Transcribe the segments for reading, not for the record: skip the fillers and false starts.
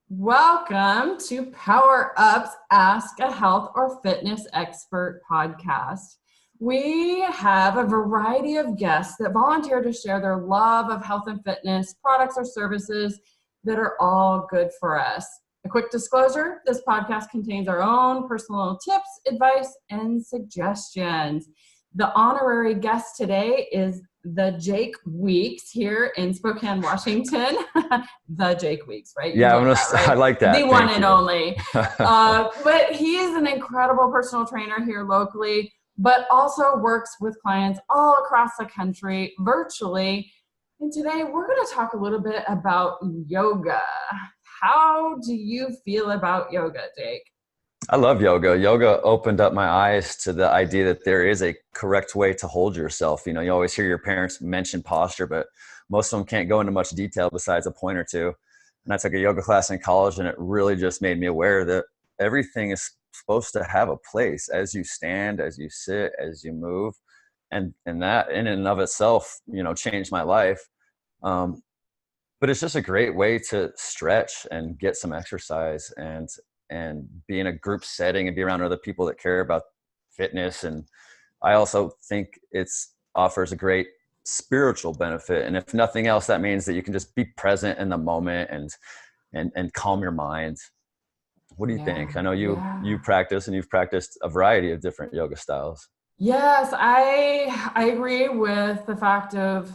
Welcome to Power Up's Ask a Health or Fitness Expert podcast. We have a variety of guests that volunteer to share their love of health and fitness, products or services that are all good for us. A quick disclosure, this podcast contains our own personal tips, advice, and suggestions. The honorary guest today is the Jake Weeks here in Spokane, Washington. The Jake Weeks, right? You Yeah, get that, right? I like that. The one Thank and you. only. But he is an incredible personal trainer here locally, but also works with clients all across the country virtually. And today we're going to talk a little bit about yoga. How do you feel about yoga, Jake? I love yoga. Yoga opened up my eyes to the idea that there is a correct way to hold yourself. You know, you always hear your parents mention posture, but most of them can't go into much detail besides a point or two. And I took a yoga class in college, and it really just made me aware that everything is supposed to have a place as you stand, as you sit, as you move. And that in and of itself, changed my life. Um, but it's just a great way to stretch and get some exercise and be in a group setting and be around other people that care about fitness. And I also think it's offers a great spiritual benefit. And if nothing else, that means that you can just be present in the moment and calm your mind. What do you Yeah, think? I know you yeah. practice, and you've practiced a variety of different yoga styles. Yes, I agree with the fact of,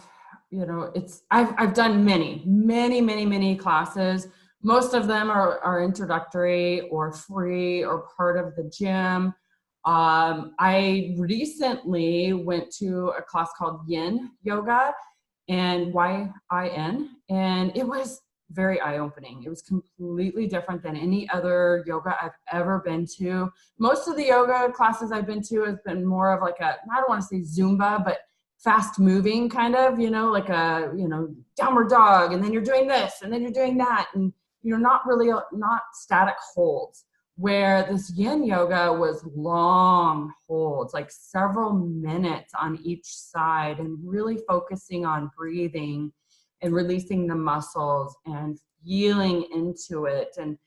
I've done many classes. Most of them are introductory or free or part of the gym. I recently went to a class called Yin Yoga and YIN, and it was very eye-opening. It was completely different than any other yoga I've ever been to. Most of the yoga classes I've been to has been more of like I don't want to say Zumba, but fast moving kind of, like downward dog. And then you're doing this and then you're doing that. And not static holds, where this yin yoga was long holds, like several minutes on each side, and really focusing on breathing and releasing the muscles and feeling into it, and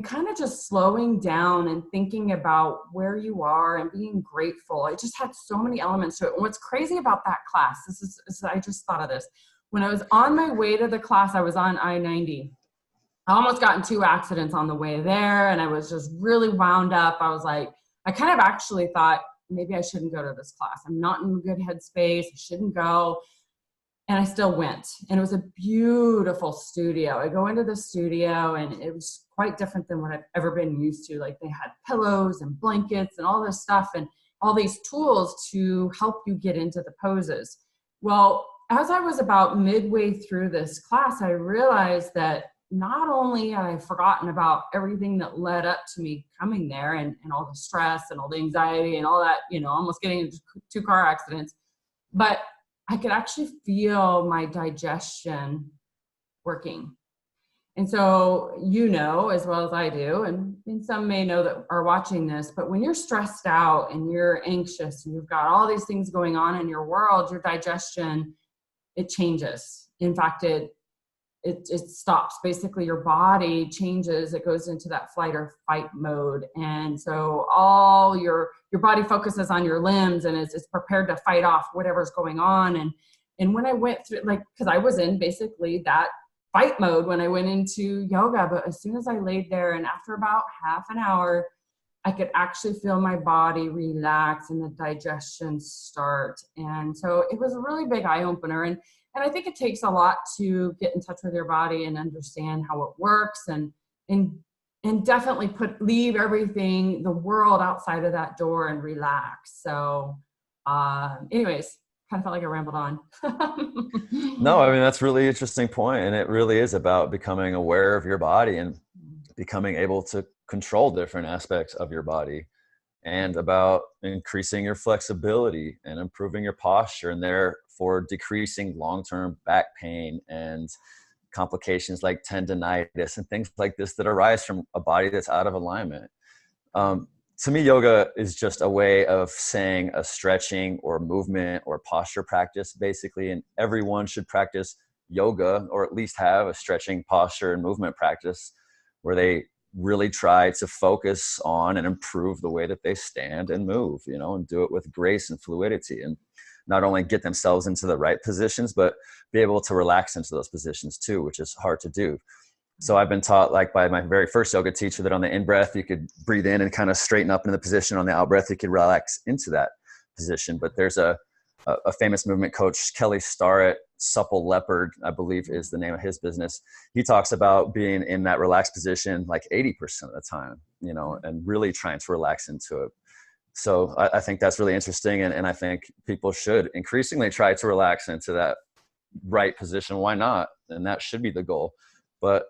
kind of just slowing down and thinking about where you are and being grateful. It just had so many elements to it. And what's crazy about that class, I just thought of this. When I was on my way to the class, I was on I-90. I almost got in two accidents on the way there, and I was just really wound up. I was like, I kind of actually thought maybe I shouldn't go to this class. I'm not in a good headspace. I shouldn't go. And I still went, and it was a beautiful studio. I go into the studio, and it was quite different than what I've ever been used to. Like, they had pillows and blankets and all this stuff and all these tools to help you get into the poses. Well, as I was about midway through this class, I realized that not only had I forgotten about everything that led up to me coming there, and all the stress and all the anxiety and all that, almost getting into two car accidents, but I could actually feel my digestion working. And so, as well as I do, and some may know that are watching this, but when you're stressed out and you're anxious and you've got all these things going on in your world, your digestion, it changes. In fact, it stops. Basically, your body changes. It goes into that flight or fight mode. And so all your body focuses on your limbs and is prepared to fight off whatever's going on. And when I went through, because I was in basically that fight mode when I went into yoga, but as soon as I laid there, and after about half an hour, I could actually feel my body relax and the digestion start. And so it was a really big eye opener. And I think it takes a lot to get in touch with your body and understand how it works, and definitely leave everything, the world outside of that door, and relax. So anyways, kind of felt like I rambled on. No, I mean, that's a really interesting point, and it really is about becoming aware of your body and becoming able to control different aspects of your body, and about increasing your flexibility and improving your posture, and therefore decreasing long-term back pain and complications like tendonitis and things like this that arise from a body that's out of alignment. To me, yoga is just a way of saying a stretching or movement or posture practice, basically, and everyone should practice yoga, or at least have a stretching, posture, and movement practice where they really try to focus on and improve the way that they stand and move, you know, and do it with grace and fluidity, and not only get themselves into the right positions, but be able to relax into those positions too, which is hard to do. So I've been taught, like by my very first yoga teacher, that on the in breath, you could breathe in and kind of straighten up into the position. On the out breath, you could relax into that position. But there's a famous movement coach, Kelly Starrett, Supple Leopard, I believe is the name of his business. He talks about being in that relaxed position like 80% of the time, you know, and really trying to relax into it. So I think that's really interesting. And I think people should increasingly try to relax into that right position. Why not? And that should be the goal. But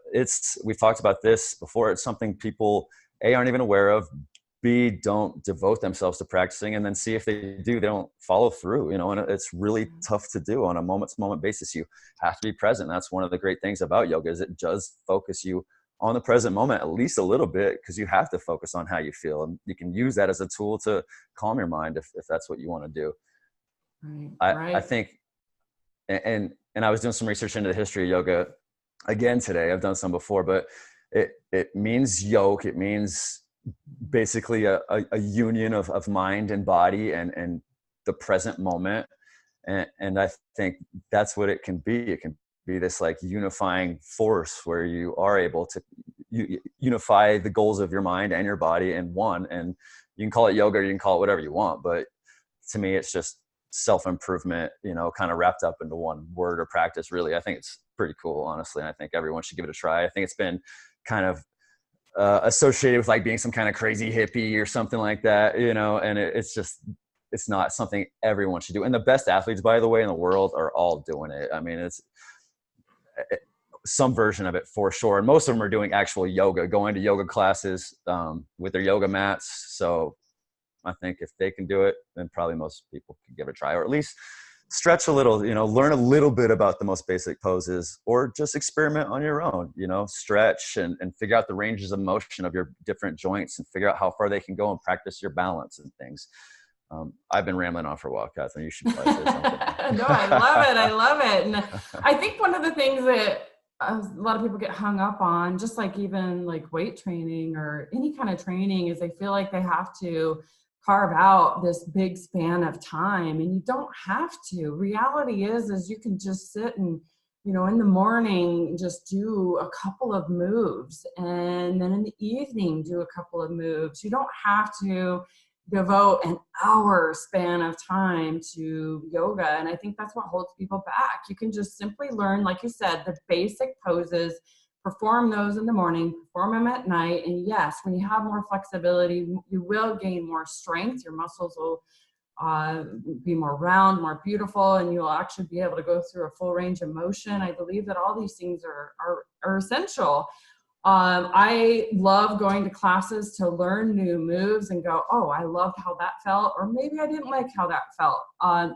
we've talked about this before. It's something people, A, aren't even aware of, B, don't devote themselves to practicing, and then C, if they do, they don't follow through, you know, and it's really tough to do on a moment to moment basis. You have to be present. That's one of the great things about yoga, is it does focus you on the present moment, at least a little bit, because you have to focus on how you feel. And you can use that as a tool to calm your mind if that's what you want to do. Right. I think, and I was doing some research into the history of yoga again today. I've done some before, but it means yoke. It means basically a union of mind and body and the present moment. And I think that's what it can be. It can be this like unifying force where you are able to unify the goals of your mind and your body in one. And you can call it yoga, or you can call it whatever you want. But to me, it's just self-improvement, you know, kind of wrapped up into one word or practice, really. I think it's pretty cool, honestly. And I think everyone should give it a try. I think it's been kind of associated with like being some kind of crazy hippie or something like that, you know, and it's not something everyone should do. And the best athletes, by the way, in the world are all doing it. I mean, it's some version of it for sure. And most of them are doing actual yoga, going to yoga classes with their yoga mats. So I think if they can do it, then probably most people can give it a try, or at least stretch a little, you know, learn a little bit about the most basic poses, or just experiment on your own, you know, stretch and figure out the ranges of motion of your different joints and figure out how far they can go and practice your balance and things. I've been rambling on for a while, Katherine. You should probably say something. No, I love it. I love it. And I think one of the things that a lot of people get hung up on, just like even like weight training or any kind of training, is they feel like they have to carve out this big span of time, and you don't have to. Reality is you can just sit and, you know, in the morning just do a couple of moves, and then in the evening do a couple of moves. You don't have to devote an hour span of time to yoga. And I think that's what holds people back. You can just simply learn, like you said, the basic poses, perform those in the morning, perform them at night. And yes, when you have more flexibility, you will gain more strength. Your muscles will be more round, more beautiful, and you'll actually be able to go through a full range of motion. I believe that all these things are essential. I love going to classes to learn new moves and go, oh, I loved how that felt, or maybe I didn't like how that felt.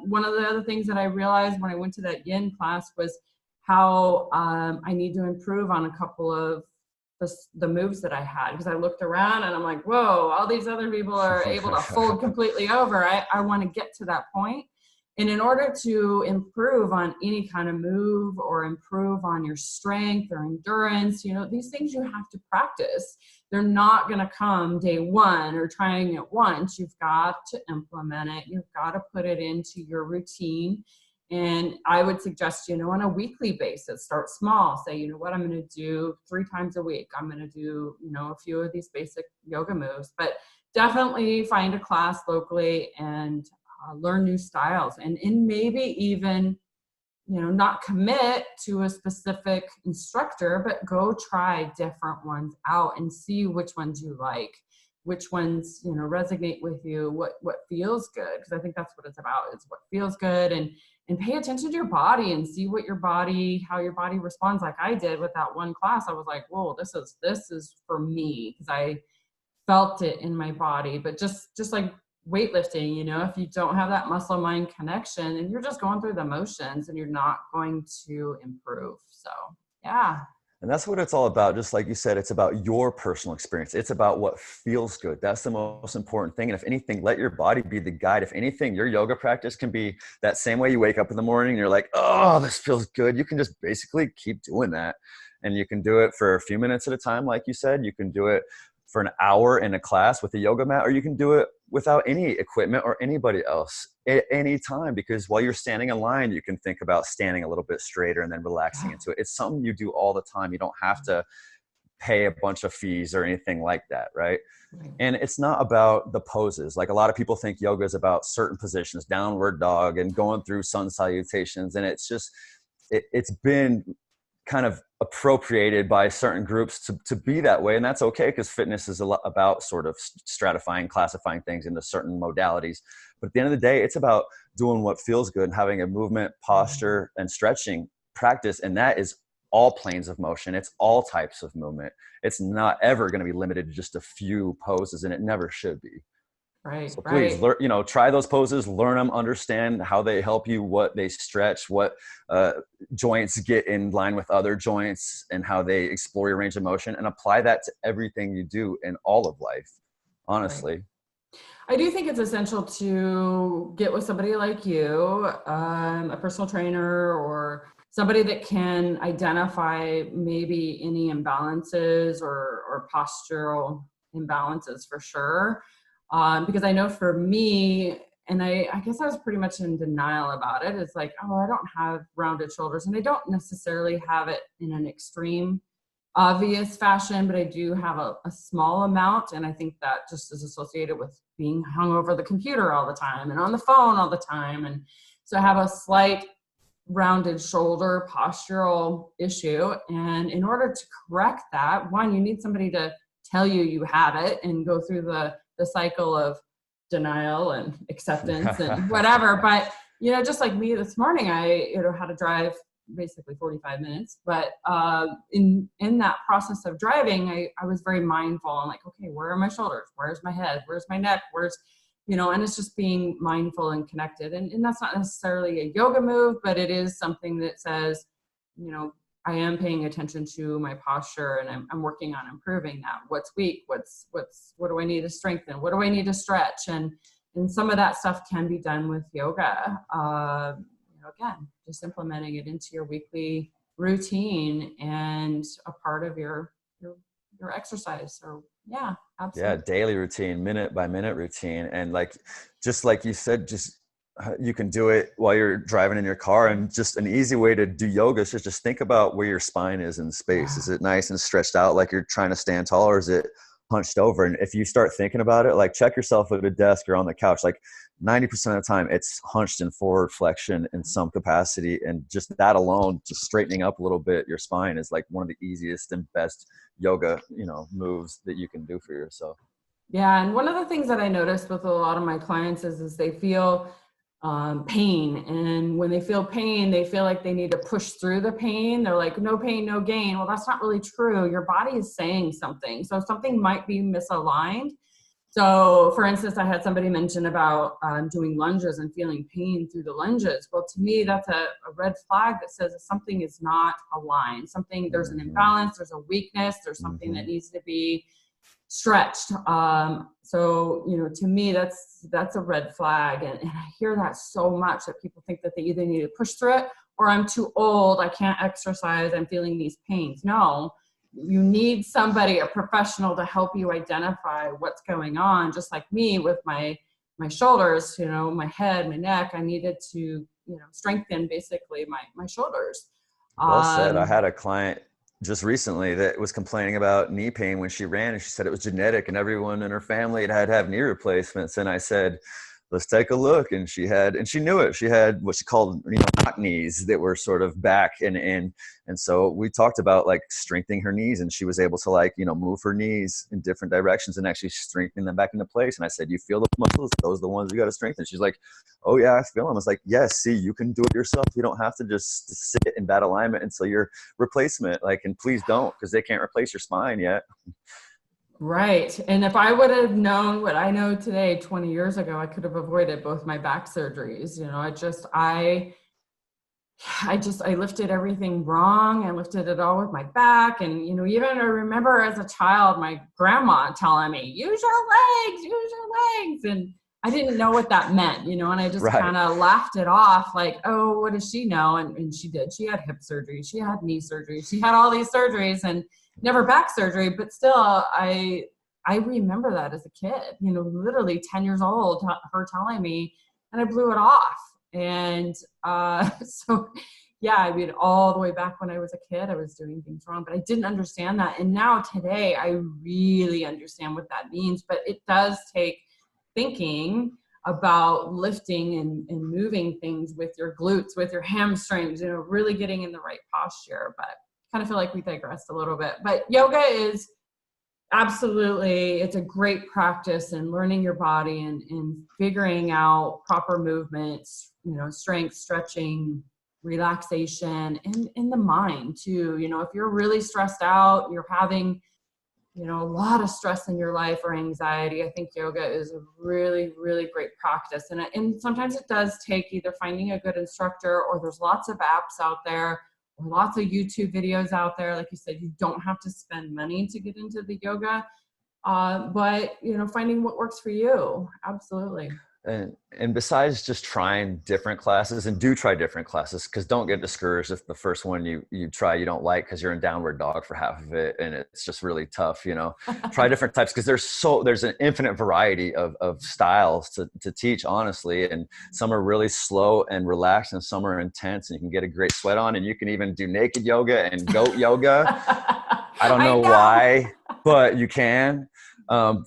One of the other things that I realized when I went to that yin class was how I need to improve on a couple of the moves that I had, because I looked around and I'm like, whoa, all these other people are able to fold completely over. I want to get to that point. And in order to improve on any kind of move or improve on your strength or endurance, you know, these things you have to practice. They're not going to come day one or trying it once. You've got to implement it. You've got to put it into your routine. And I would suggest, you know, on a weekly basis, start small. Say, you know what, I'm going to do 3 times a week. I'm going to do, you know, a few of these basic yoga moves, but definitely find a class locally and learn new styles, and maybe even, you know, not commit to a specific instructor, but go try different ones out and see which ones you like, which ones, you know, resonate with you, what feels good. Because I think that's what it's about, is what feels good, and pay attention to your body and see what how your body responds. Like I did with that one class, I was like, whoa, this is for me, because I felt it in my body. But just like weightlifting, you know, if you don't have that muscle mind connection, and you're just going through the motions, and you're not going to improve. So yeah. And that's what it's all about. Just like you said, it's about your personal experience. It's about what feels good. That's the most important thing. And if anything, let your body be the guide. If anything, your yoga practice can be that same way you wake up in the morning and you're like, oh, this feels good. You can just basically keep doing that. And you can do it for a few minutes at a time. Like you said, you can do it for an hour in a class with a yoga mat, or you can do it without any equipment or anybody else at any time, because while you're standing in line, you can think about standing a little bit straighter and then relaxing into it. It's something you do all the time. You don't have to pay a bunch of fees or anything like that, right? And it's not about the poses. Like, a lot of people think yoga is about certain positions, downward dog and going through sun salutations. And it's just, it's been kind of appropriated by certain groups to be that way. And that's okay, because fitness is a lot about sort of stratifying, classifying things into certain modalities. But at the end of the day, it's about doing what feels good and having a movement, posture, and stretching practice. And that is all planes of motion. It's all types of movement. It's not ever going to be limited to just a few poses, and it never should be. Right. So please, learn, try those poses, learn them, understand how they help you, what they stretch, what joints get in line with other joints, and how they explore your range of motion, and apply that to everything you do in all of life, honestly. Right. I do think it's essential to get with somebody like you, a personal trainer, or somebody that can identify maybe any imbalances or postural imbalances for sure. Because I know for me, and I guess I was pretty much in denial about it. It's like, oh, I don't have rounded shoulders, and I don't necessarily have it in an extreme obvious fashion, but I do have a small amount. And I think that just is associated with being hung over the computer all the time and on the phone all the time. And so I have a slight rounded shoulder postural issue. And in order to correct that, one, you need somebody to tell you you have it and go through the cycle of denial and acceptance and whatever. But, just like me this morning, I, had to drive basically 45 minutes, but in that process of driving, I was very mindful. I'm like, okay, where are my shoulders? Where's my head? Where's my neck? And it's just being mindful and connected. And that's not necessarily a yoga move, but it is something that says, I am paying attention to my posture, and I'm working on improving that. What's weak? What do I need to strengthen? What do I need to stretch? And some of that stuff can be done with yoga. Again, just implementing it into your weekly routine and a part of your exercise. So yeah, absolutely. Yeah, daily routine, minute by minute routine. And just like you said, you can do it while you're driving in your car. And just an easy way to do yoga is just think about where your spine is in space. Is it nice and stretched out like you're trying to stand tall, or is it hunched over? And if you start thinking about it, check yourself at a desk or on the couch, 90% of the time it's hunched in forward flexion in some capacity. And just that alone, just straightening up a little bit your spine is one of the easiest and best yoga, moves that you can do for yourself. Yeah. And one of the things that I noticed with a lot of my clients is they feel pain. And when they feel pain, they feel like they need to push through the pain. They're like, no pain, no gain. Well, that's not really true. Your body is saying something. So something might be misaligned. So for instance, I had somebody mention about doing lunges and feeling pain through the lunges. Well, to me, that's a red flag that says something is not aligned. There's an imbalance, there's a weakness, there's something that needs to be stretched. So, to me, that's a red flag. And I hear that so much, that people think that they either need to push through it, or I'm too old, I can't exercise, I'm feeling these pains. No, you need somebody, a professional, to help you identify what's going on. Just like me with my shoulders, my head, my neck, I needed to, strengthen basically my shoulders. Well said. I had a client just recently that was complaining about knee pain when she ran, and she said it was genetic and everyone in her family had to have knee replacements. And I said, let's take a look. And she knew it. She had what she called, knock knees that were sort of back and in. And so we talked about strengthening her knees, and she was able to move her knees in different directions and actually strengthen them back into place. And I said, you feel those muscles? Those are the ones you got to strengthen. She's like, oh yeah, I feel them. I was like, yes, see, you can do it yourself. You don't have to just sit in bad alignment until your replacement. And please don't, because they can't replace your spine yet. Right. And if I would have known what I know today 20 years ago, I could have avoided both my back surgeries. I lifted everything wrong. I lifted it all with my back. And, even I remember as a child, my grandma telling me, use your legs. And I didn't know what that meant, you know, and I just Right. kind of laughed it off like, oh, what does she know? And she did. She had hip surgery. She had knee surgery. She had all these surgeries and never back surgery. But still, I remember that as a kid, you know, literally 10 years old, her telling me, and I blew it off. And so, yeah, I mean, all the way back when I was a kid, I was doing things wrong, but I didn't understand that. And now today, I really understand what that means. But it does take thinking about lifting and moving things with your glutes, with your hamstrings, you know, really getting in the right posture. But kind of feel like we digressed a little bit. But yoga is absolutely, it's a great practice in learning your body and figuring out proper movements, you know, strength, stretching, relaxation, and in the mind too. You know, if you're really stressed out, you're having, you know, a lot of stress in your life or anxiety, I think yoga is a really, really great practice. And sometimes it does take either finding a good instructor, or there's lots of apps out there, or lots of YouTube videos out there. Like you said, you don't have to spend money to get into the yoga, but, you know, finding what works for you. Absolutely. And besides just trying different classes, and do try different classes, because don't get discouraged if the first one you try you don't like, because you're in downward dog for half of it and it's just really tough, you know. Try different types, because there's an infinite variety of styles to teach, honestly, and some are really slow and relaxed and some are intense, and you can get a great sweat on, and you can even do naked yoga and goat yoga. I don't I know know. why, but you can.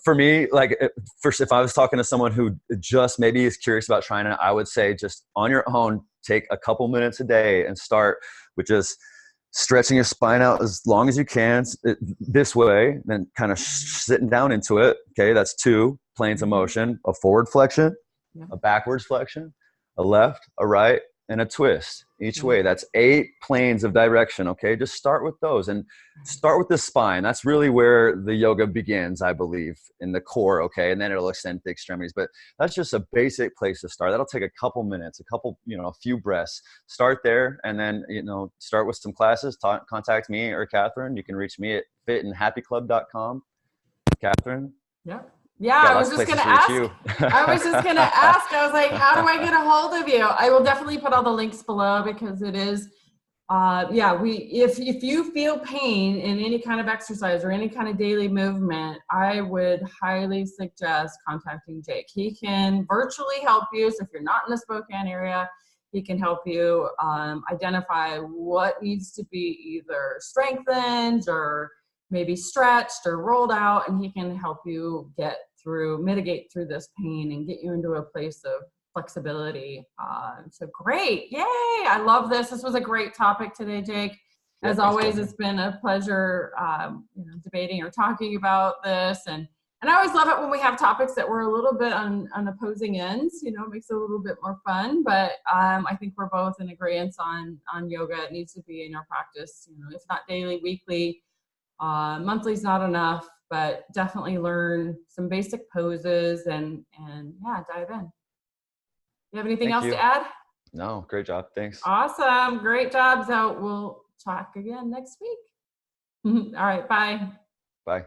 For me, like, first, if I was talking to someone who just maybe is curious about trying it, I would say just on your own, take a couple minutes a day and start with just stretching your spine out as long as you can this way, then kind of sitting down into it. Okay, that's 2 planes of motion: a forward flexion, Yeah. a backwards flexion, a left, a right, and a twist each Yeah. way. That's 8 planes of direction. Okay, just start with those and start with the spine. That's really where the yoga begins, I believe, in the core. Okay, and then it'll extend to the extremities. But that's just a basic place to start. That'll take a couple minutes, a few breaths. Start there, and then, start with some classes. Contact me or Katherine. You can reach me at fitandhappyclub.com. Katherine, Yeah. Yeah, got I was lots of just going places to to reach ask. you. I was just going to ask. I was like, how do I get a hold of you? I will definitely put all the links below, because it is, if you feel pain in any kind of exercise or any kind of daily movement, I would highly suggest contacting Jake. He can virtually help you. So if you're not in the Spokane area, he can help you identify what needs to be either strengthened or maybe stretched or rolled out, and he can help you mitigate through this pain and get you into a place of flexibility. So great. Yay. I love this. This was a great topic today, Jake. Yeah, As thanks, always, Katherine. it's been a pleasure, debating or talking about this. And I always love it when we have topics that we're a little bit on opposing ends, you know, it makes it a little bit more fun, but I think we're both in agreement on yoga. It needs to be in our practice, you know, if not daily, weekly. Monthly's not enough, but definitely learn some basic poses and yeah, dive in. You have anything Thank else to you. add? No, great job. Thanks. Awesome. Great job. So we'll talk again next week. All right. Bye. Bye.